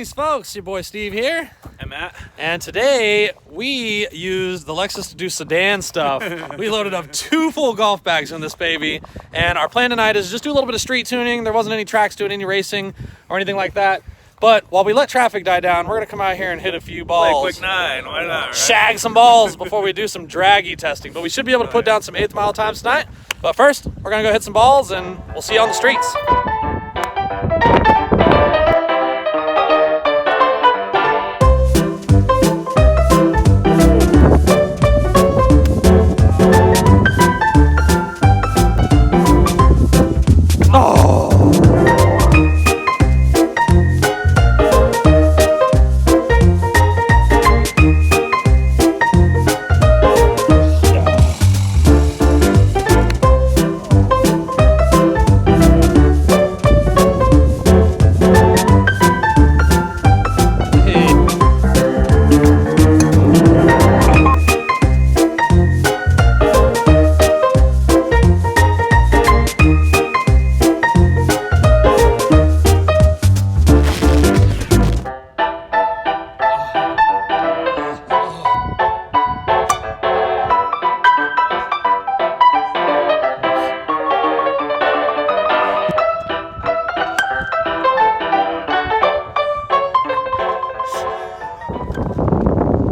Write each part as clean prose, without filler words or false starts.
Greetings, folks. Your boy Steve here. Hey, Matt. And today we used the Lexus to do sedan stuff. We loaded up 2 full golf bags on this baby. And our plan tonight is just do a little bit of street tuning. There wasn't any tracks doing any racing or anything like that. But while we let traffic die down, we're going to come out here and hit a few balls. Play a quick 9. Why not? Right? Shag some balls before we do some draggy testing. But we should be able to put down some 8th mile times tonight. But first, we're going to go hit some balls and we'll see you on the streets.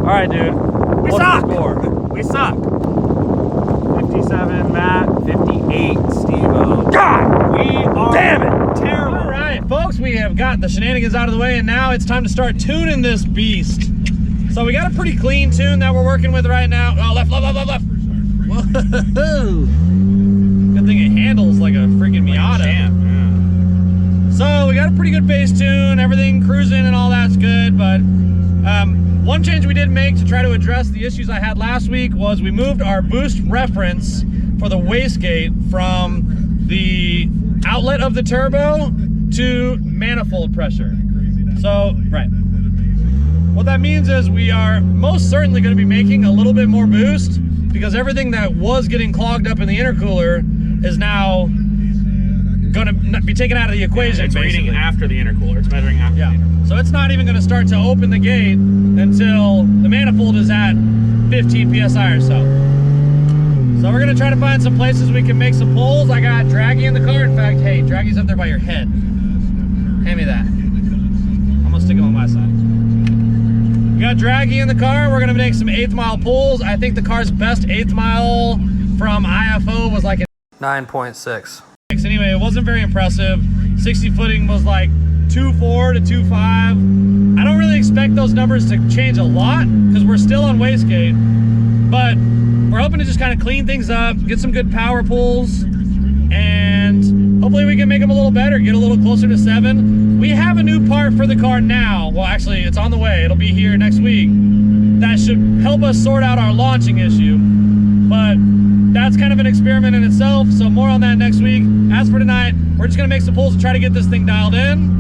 All right, dude. We suck. We suck. 57, Matt. 58, Steve-O. God! We are Damn it! terrible. All right, folks, we have got the shenanigans out of the way, and now it's time to start tuning this beast. So we got a pretty clean tune that we're working with right now. Oh, left, left, left, left, left. Whoa. Good thing it handles like a freaking Miata. Damn. Yeah. So we got a pretty good bass tune, everything cruising and all that's good, but one change we did make to try to address the issues I had last week was we moved our boost reference for the wastegate from the outlet of the turbo to manifold pressure. So, right. What that means is we are most certainly going to be making a little bit more boost because everything that was getting clogged up in the intercooler is now going to be taken out of the equation. It's basically. reading after the intercooler. It's measuring after the intercooler. So it's not even going to start to open the gate until the manifold is at 15 PSI or so. So we're going to try to find some places we can make some pulls. I got Draggy in the car. In fact, hey, Draggy's up there by your head. Hand me that. I'm going to stick him on my side. We got Draggy in the car. We're going to make some 8th mile pulls. I think the car's best 8th mile from IFO was like a 9.6. Anyway, it wasn't very impressive. 60 footing was like 2.4 to 2.5. I don't really expect those numbers to change a lot because we're still on wastegate, but we're hoping to just kind of clean things up, get some good power pulls, and hopefully we can make them a little better, get a little closer to 7. We have a new part for the car now. Well, actually, it's on the way. It'll be here next week. That should help us sort out our launching issue, but that's kind of an experiment in itself, so more on that next week. As for tonight, we're just gonna make some pulls to try to get this thing dialed in,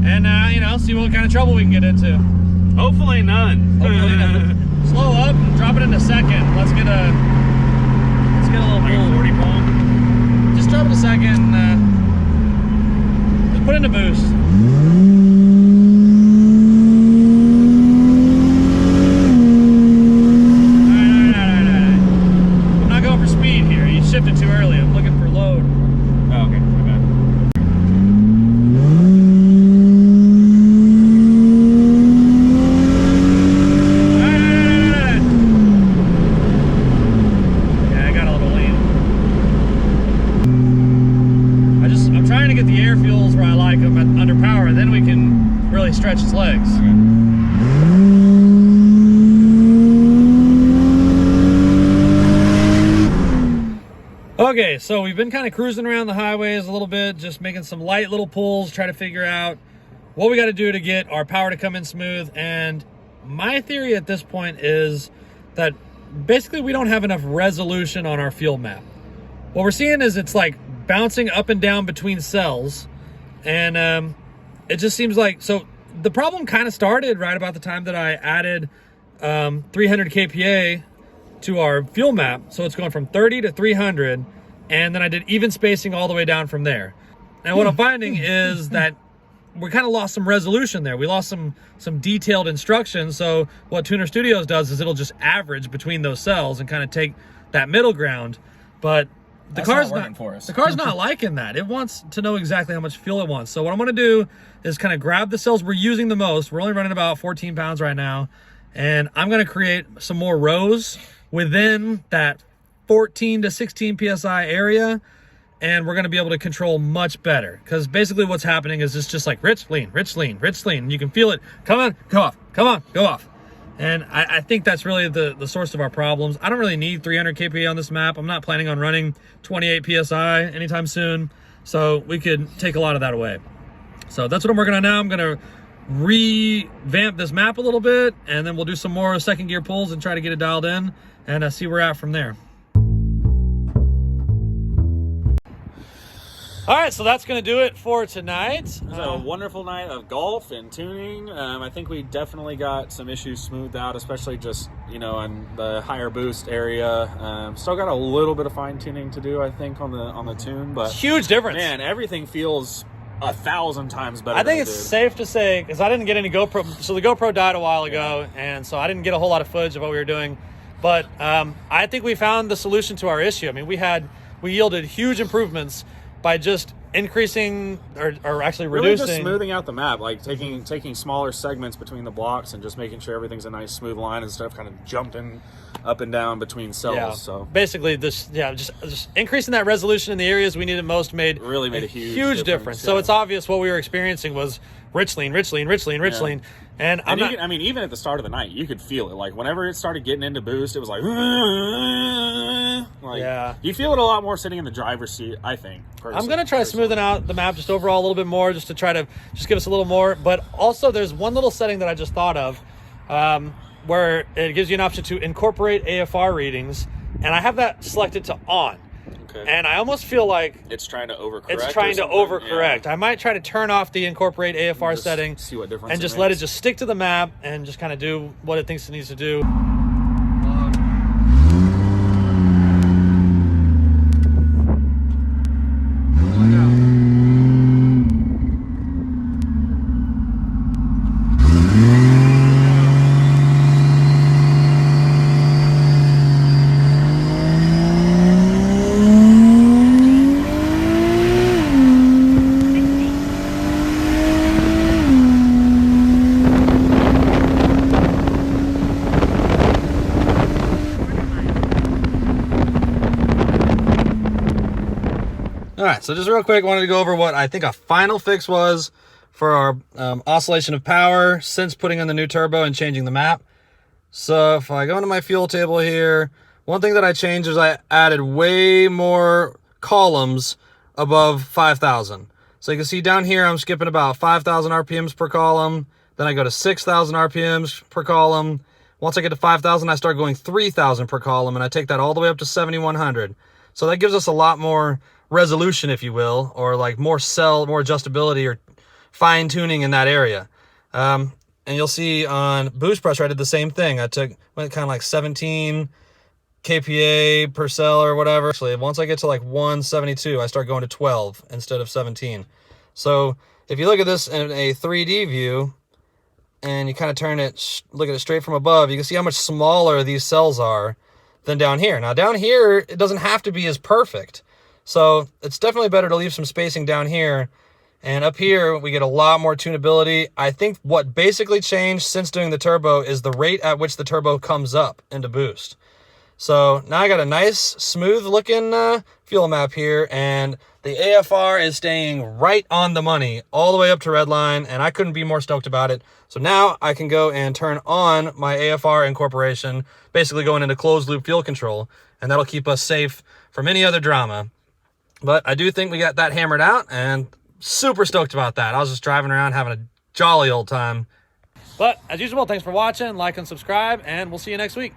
and you know, see what kind of trouble we can get into. Hopefully none. Hopefully none. Slow up, drop it into second. Let's get a little pull. 40 pull. Just drop it to second. Just put in a boost. Shifted too early. I'm looking for load. Oh, okay. My bad. Yeah, I got a little lean. I'm trying to get the air fuels where I like them under power, and then we can really stretch its legs. Okay, so we've been kind of cruising around the highways a little bit, just making some light little pulls, try to figure out what we got to do to get our power to come in smooth. And my theory at this point is that basically we don't have enough resolution on our field map. What we're seeing is it's like bouncing up and down between cells, and it just seems like, so the problem kind of started right about the time that I added 300 kPa to our fuel map. So it's going from 30 to 300, and then I did even spacing all the way down from there. And what I'm finding is that we kind of lost some resolution there. We lost some detailed instructions. So what Tuner Studios does is it'll just average between those cells and kind of take that middle ground. But the car's not working for us. The car's not liking that. It wants to know exactly how much fuel it wants. So what I'm going to do is kind of grab the cells we're using the most. We're only running about 14 pounds right now. And I'm going to create some more rows within that 14 to 16 PSI area. And we're going to be able to control much better, because basically what's happening is it's just like rich, lean, rich, lean, rich, lean. And you can feel it. Come on, go off. Come on, go off. And I think that's really the source of our problems. I don't really need 300 kPa on this map. I'm not planning on running 28 PSI anytime soon. So we could take a lot of that away. So that's what I'm working on now. I'm going to revamp this map a little bit, and then we'll do some more second gear pulls and try to get it dialed in and see where we're at from there. All right, so that's going to do it for tonight. It was a wonderful night of golf and tuning. I think we definitely got some issues smoothed out, especially just, you know, in the higher boost area. Still got a little bit of fine tuning to do, I think, on the tune, but huge difference. Man, everything feels 1,000 times better. I think it's safe to say, because I didn't get any GoPro, so the GoPro died a while ago, and so I didn't get a whole lot of footage of what we were doing. But I think we found the solution to our issue. I mean, we yielded huge improvements by just increasing or actually really reducing. Just smoothing out the map, like taking smaller segments between the blocks and just making sure everything's a nice smooth line instead of kind of jumping up and down between cells. Yeah. So basically just increasing that resolution in the areas we needed most really made a huge difference. Yeah. So it's obvious what we were experiencing was rich lean, rich lean, rich lean, rich lean. And I mean, even at the start of the night, you could feel it. Like, whenever it started getting into boost, it was like yeah. You feel it a lot more sitting in the driver's seat, I think. I'm going to try smoothing out the map just overall a little bit more, just to try to just give us a little more. But also, there's one little setting that I just thought of where it gives you an option to incorporate AFR readings. And I have that selected to on. Okay. And I almost feel like it's trying to overcorrect. It's trying to overcorrect. Yeah. I might try to turn off the incorporate AFR setting, see what difference, and just let it just stick to the map and just kind of do what it thinks it needs to do. All right, so just real quick, wanted to go over what I think a final fix was for our oscillation of power since putting in the new turbo and changing the map. So if I go into my fuel table here, one thing that I changed is I added way more columns above 5,000. So you can see down here, I'm skipping about 5,000 RPMs per column. Then I go to 6,000 RPMs per column. Once I get to 5,000, I start going 3,000 per column, and I take that all the way up to 7,100. So that gives us a lot more resolution, if you will, or like more adjustability or fine tuning in that area. And you'll see on boost pressure, I did the same thing. I went kind of like 17 kPa per cell or whatever. Actually, once I get to like 172, I start going to 12 instead of 17. So if you look at this in a 3D view and you kind of turn it, look at it straight from above, you can see how much smaller these cells are than down here. Now down here, it doesn't have to be as perfect. So it's definitely better to leave some spacing down here. And up here, we get a lot more tunability. I think what basically changed since doing the turbo is the rate at which the turbo comes up into boost. So now I got a nice, smooth looking fuel map here, and the AFR is staying right on the money all the way up to redline, and I couldn't be more stoked about it. So now I can go and turn on my AFR incorporation, basically going into closed loop fuel control, and that'll keep us safe from any other drama. But I do think we got that hammered out, and super stoked about that. I was just driving around having a jolly old time. But as usual, thanks for watching, like and subscribe, and we'll see you next week.